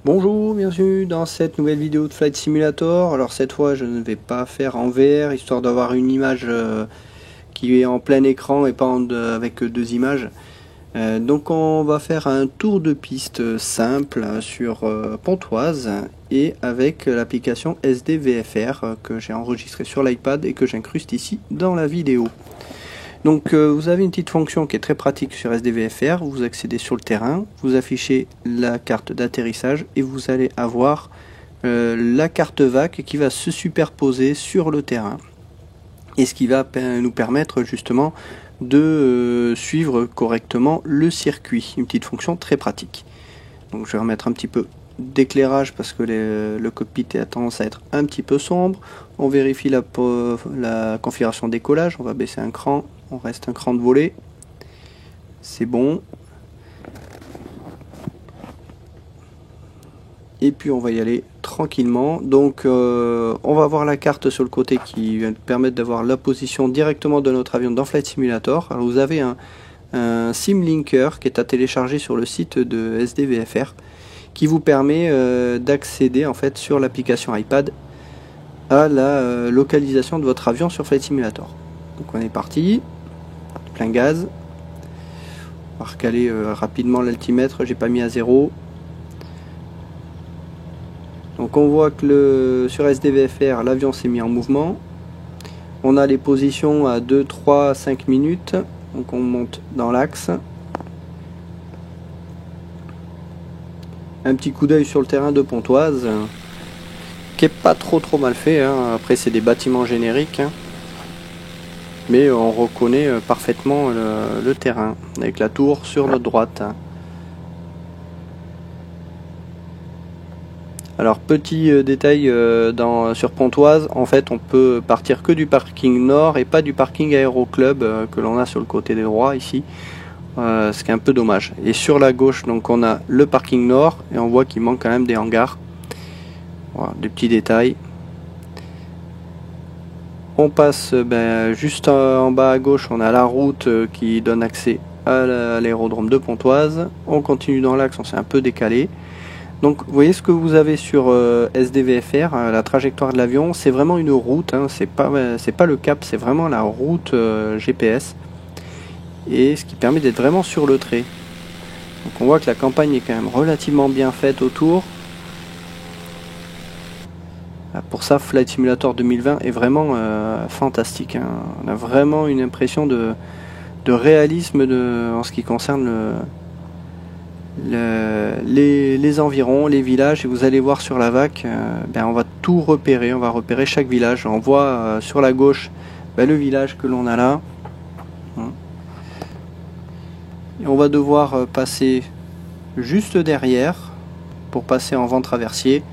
Bonjour, bienvenue dans cette nouvelle vidéo de Flight Simulator. Alors cette fois je ne vais pas faire en VR, histoire d'avoir une image qui est en plein écran et pas avec deux images. Donc on va faire un tour de piste simple sur Pontoise et avec l'application SDVFR que j'ai enregistré sur l'iPad et que j'incruste ici dans la vidéo. Donc vous avez une petite fonction qui est très pratique sur SDVFR, vous accédez sur le terrain, vous affichez la carte d'atterrissage et vous allez avoir la carte VAC qui va se superposer sur le terrain. Et ce qui va nous permettre justement de suivre correctement le circuit, une petite fonction très pratique. Donc je vais remettre un petit peu d'éclairage parce que le cockpit a tendance à être un petit peu sombre. On vérifie la configuration décollage, on va baisser un cran, on reste un cran de volée, c'est bon. Et puis on va y aller tranquillement. Donc on va avoir la carte sur le côté qui va nous permettre d'avoir la position directement de notre avion dans Flight Simulator. Alors vous avez un SimLinker qui est à télécharger sur le site de SDVFR, qui vous permet d'accéder en fait sur l'application iPad à la localisation de votre avion sur Flight Simulator. Donc on est parti, plein gaz. On va recaler rapidement l'altimètre, j'ai pas mis à 0. Donc on voit que sur SDVFR l'avion s'est mis en mouvement. On a les positions à 2, 3, 5 minutes. Donc on monte dans l'axe. Un petit coup d'œil sur le terrain de Pontoise, qui est pas trop mal fait, hein. Après c'est des bâtiments génériques, hein. Mais on reconnaît parfaitement le terrain, avec la tour sur notre droite. Alors petit détail sur Pontoise, en fait on peut partir que du parking nord et pas du parking aéroclub que l'on a sur le côté droit ici. Ce qui est un peu dommage. Et sur la gauche, donc on a le parking nord et on voit qu'il manque quand même des hangars. Voilà, des petits détails. On passe juste en bas à gauche, on a la route qui donne accès à l'aérodrome de Pontoise. On continue dans l'axe, on s'est un peu décalé. Donc vous voyez ce que vous avez sur SDVFR, la trajectoire de l'avion, c'est vraiment une route, hein, c'est pas le cap, c'est vraiment la route GPS. Et ce qui permet d'être vraiment sur le trait. Donc on voit que la campagne est quand même relativement bien faite autour. Pour ça, Flight Simulator 2020 est vraiment fantastique, hein. On a vraiment une impression de réalisme en ce qui concerne les environs, les villages. Et vous allez voir sur la VAC, on va tout repérer, on va repérer chaque village. On voit sur la gauche le village que l'on a là. Et on va devoir passer juste derrière pour passer en vent traversier.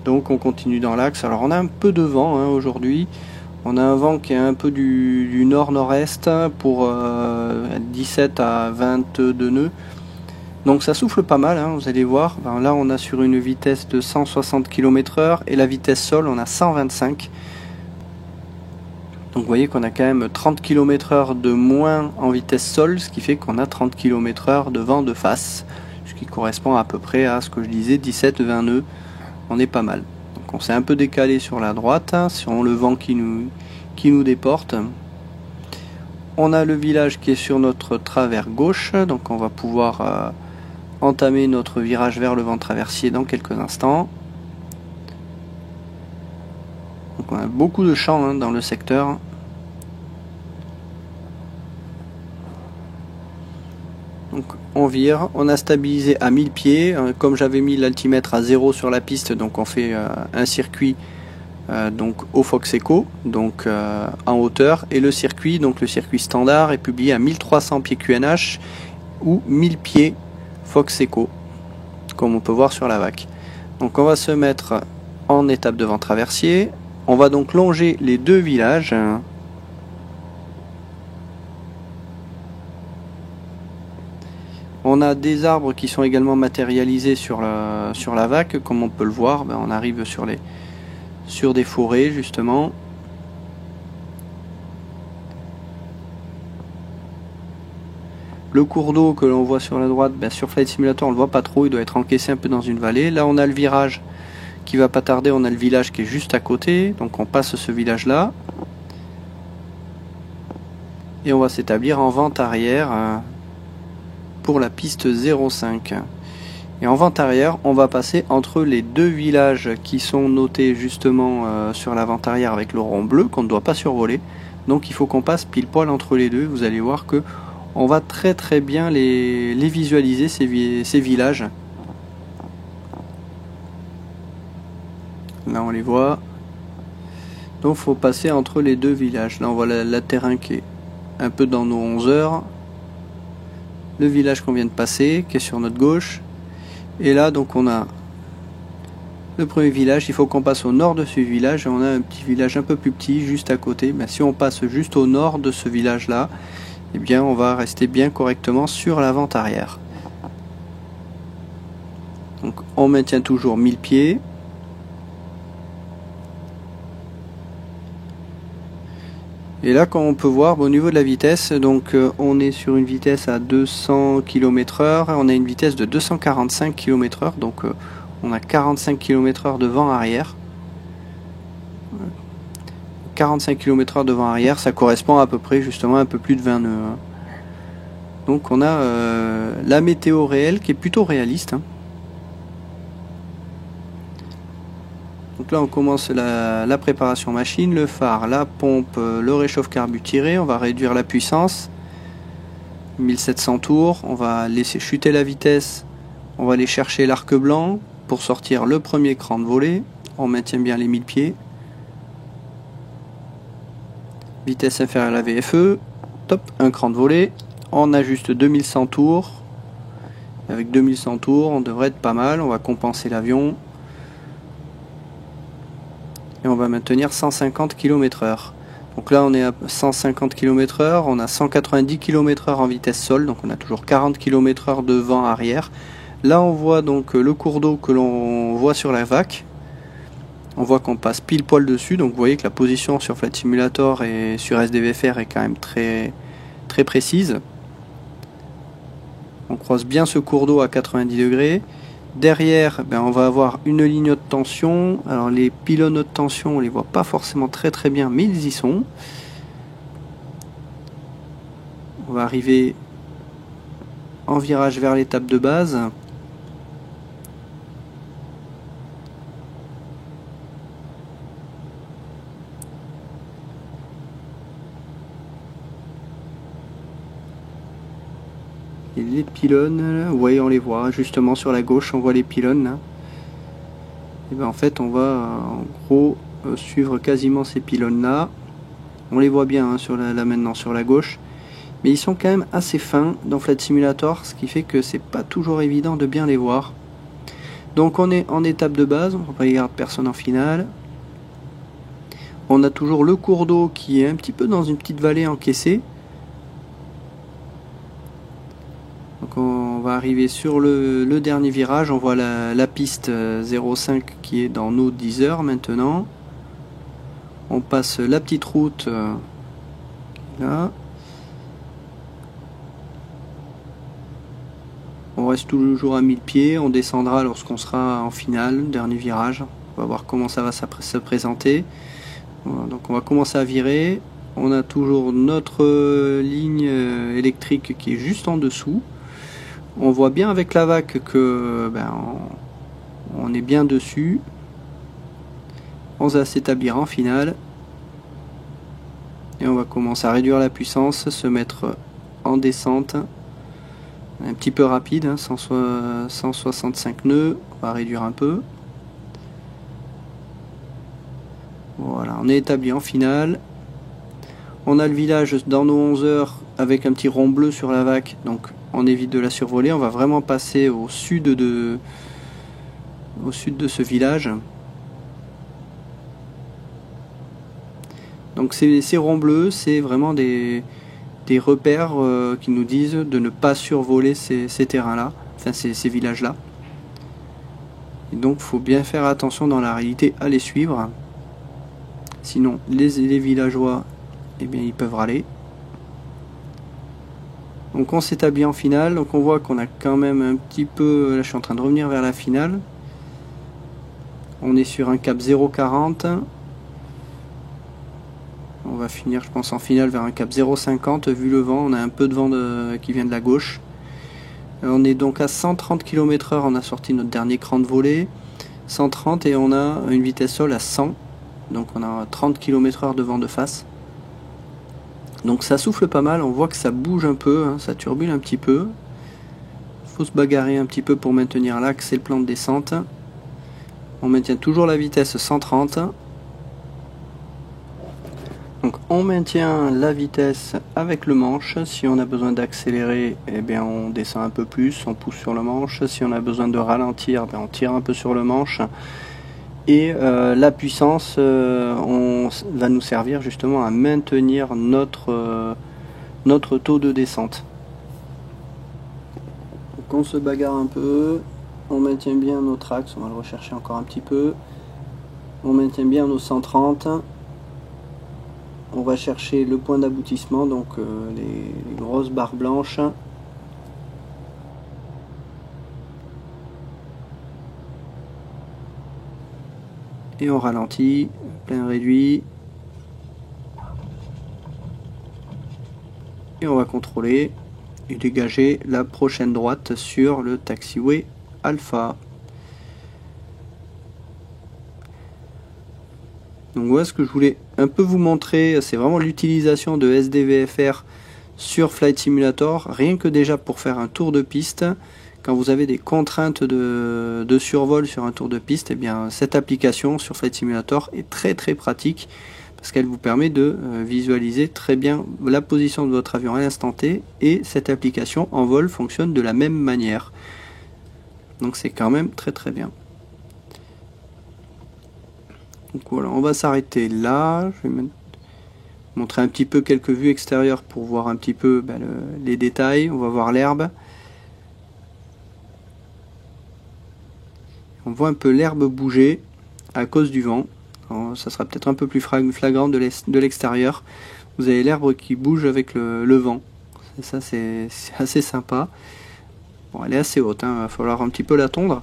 Donc on continue dans l'axe. Alors on a un peu de vent, hein, aujourd'hui. On a un vent qui est un peu du nord-nord-est pour 17 à 22 nœuds. Donc ça souffle pas mal, hein, vous allez voir. Là on a sur une vitesse de 160 km/h et la vitesse sol on a 125. Donc vous voyez qu'on a quand même 30 km/h de moins en vitesse sol, ce qui fait qu'on a 30 km/h de vent de face, ce qui correspond à peu près à ce que je disais, 17-20 nœuds. On est pas mal. Donc on s'est un peu décalé sur la droite, hein, sur le vent qui nous déporte. On a le village qui est sur notre travers gauche, donc on va pouvoir entamer notre virage vers le vent traversier dans quelques instants. Donc on a beaucoup de champs, hein, dans le secteur. Donc on vire, on a stabilisé à 1000 pieds, comme j'avais mis l'altimètre à 0 sur la piste, donc on fait un circuit donc au Fox Echo, donc en hauteur, et le circuit standard est publié à 1300 pieds QNH ou 1000 pieds Fox Echo, comme on peut voir sur la VAC. Donc on va se mettre en étape de vent traversier, on va donc longer les deux villages. On a des arbres qui sont également matérialisés sur la VAC, comme on peut le voir. On arrive sur des forêts justement. Le cours d'eau que l'on voit sur la droite, ben, sur Flight Simulator on le voit pas trop, il doit être encaissé un peu dans une vallée. Là on a le virage qui va pas tarder, on a le village qui est juste à côté, donc on passe ce village là. Et on va s'établir en vente arrière pour la piste 05. Et en vente arrière, on va passer entre les deux villages qui sont notés justement sur la vente arrière avec le rond bleu qu'on ne doit pas survoler. Donc il faut qu'on passe pile poil entre les deux. Vous allez voir que on va très bien les visualiser, ces villages. Là on les voit. Donc il faut passer entre les deux villages. Là on voit la terrain qui est un peu dans nos 11 heures. Le village qu'on vient de passer qui est sur notre gauche. Et là donc on a le premier village, il faut qu'on passe au nord de ce village et on a un petit village un peu plus petit juste à côté. Mais si on passe juste au nord de ce village là, eh bien on va rester bien correctement sur la vente arrière. Donc on maintient toujours 1000 pieds. Et là, comme on peut voir, au niveau de la vitesse, donc on est sur une vitesse à 200 km/h, on a une vitesse de 245 km/h, donc on a 45 km/h de vent arrière. 45 km/h de vent arrière, ça correspond à peu près justement un peu plus de 20 nœuds. Donc on a la météo réelle qui est plutôt réaliste. Donc là on commence la préparation machine, le phare, la pompe, le réchauffe-carbu tiré, on va réduire la puissance, 1700 tours, on va laisser chuter la vitesse, on va aller chercher l'arc blanc pour sortir le premier cran de volée, on maintient bien les 1000 pieds, vitesse inférieure à la VFE, top, un cran de volée, on ajuste 2100 tours, avec 2100 tours on devrait être pas mal, on va compenser l'avion. Et on va maintenir 150 km/h. Donc là on est à 150 km/h, on a 190 km/h en vitesse sol, donc on a toujours 40 km/h de vent arrière. Là on voit donc le cours d'eau que l'on voit sur la VAC. On voit qu'on passe pile poil dessus, donc vous voyez que la position sur Flight Simulator et sur SDVFR est quand même très précise. On croise bien ce cours d'eau à 90 degrés. Derrière, on va avoir une ligne haute tension. Alors les pylônes haute tension, on les voit pas forcément très bien, mais ils y sont. On va arriver en virage vers l'étape de base. Et les pylônes, vous voyez, on les voit justement sur la gauche, on voit les pylônes là. Et ben en fait on va en gros suivre quasiment ces pylônes là. On les voit bien sur là maintenant sur la gauche, mais ils sont quand même assez fins dans Flight Simulator, ce qui fait que c'est pas toujours évident de bien les voir. Donc on est en étape de base, on regarde personne en finale. On a toujours le cours d'eau qui est un petit peu dans une petite vallée encaissée. Donc on va arriver sur le dernier virage, on voit la piste 05 qui est dans nos 10 heures maintenant. On passe la petite route là. On reste toujours à 1000 pieds, on descendra lorsqu'on sera en finale, dernier virage. On va voir comment ça va se présenter. Voilà, donc on va commencer à virer. On a toujours notre ligne électrique qui est juste en dessous. On voit bien avec la VAC que on est bien dessus. On va s'établir en finale. Et on va commencer à réduire la puissance, se mettre en descente. Un petit peu rapide, 165 nœuds. On va réduire un peu. Voilà, on est établi en finale. On a le village dans nos 11 heures avec un petit rond bleu sur la VAC, donc on évite de la survoler. On va vraiment passer au sud de ce village. Donc ces ronds bleus, c'est vraiment des repères qui nous disent de ne pas survoler ces terrains-là, enfin ces villages-là. Et donc il faut bien faire attention dans la réalité à les suivre. Sinon les villageois, eh bien, ils peuvent râler. Donc on s'établit en finale, donc on voit qu'on a quand même un petit peu, là je suis en train de revenir vers la finale. On est sur un cap 0,40. On va finir je pense en finale vers un cap 0,50 vu le vent, on a un peu de vent qui vient de la gauche. On est donc à 130 km/h, on a sorti notre dernier cran de volée. 130 et on a une vitesse sol à 100. Donc on a 30 km/h de vent de face. Donc ça souffle pas mal, on voit que ça bouge un peu, hein, ça turbule un petit peu. Il faut se bagarrer un petit peu pour maintenir l'axe et le plan de descente. On maintient toujours la vitesse 130. Donc on maintient la vitesse avec le manche. Si on a besoin d'accélérer, eh bien on descend un peu plus, on pousse sur le manche. Si on a besoin de ralentir, on tire un peu sur le manche. Et la puissance va nous servir justement à maintenir notre taux de descente. Donc on se bagarre un peu, on maintient bien notre axe, on va le rechercher encore un petit peu. On maintient bien nos 130. On va chercher le point d'aboutissement, donc les grosses barres blanches. Et on ralentit, plein réduit. Et on va contrôler et dégager la prochaine droite sur le taxiway Alpha. Donc voilà ce que je voulais un peu vous montrer, c'est vraiment l'utilisation de SDVFR sur Flight Simulator, rien que déjà pour faire un tour de piste. Quand vous avez des contraintes de survol sur un tour de piste, eh bien cette application sur Flight Simulator est très pratique parce qu'elle vous permet de visualiser très bien la position de votre avion à l'instant T, et cette application en vol fonctionne de la même manière. Donc c'est quand même très bien. Donc voilà, on va s'arrêter là. Je vais montrer un petit peu quelques vues extérieures pour voir un petit peu les détails. On va voir l'herbe. On voit un peu l'herbe bouger à cause du vent. Alors, ça sera peut-être un peu plus flagrant de l'extérieur. Vous avez l'herbe qui bouge avec le vent. Ça c'est assez sympa. Bon, elle est assez haute, hein, il va falloir un petit peu la tondre.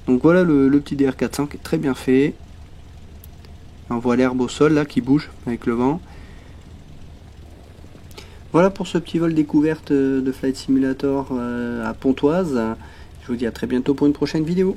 Donc voilà le petit DR400 qui est très bien fait. On voit l'herbe au sol là qui bouge avec le vent. Voilà pour ce petit vol découverte de Flight Simulator à Pontoise. Je vous dis à très bientôt pour une prochaine vidéo.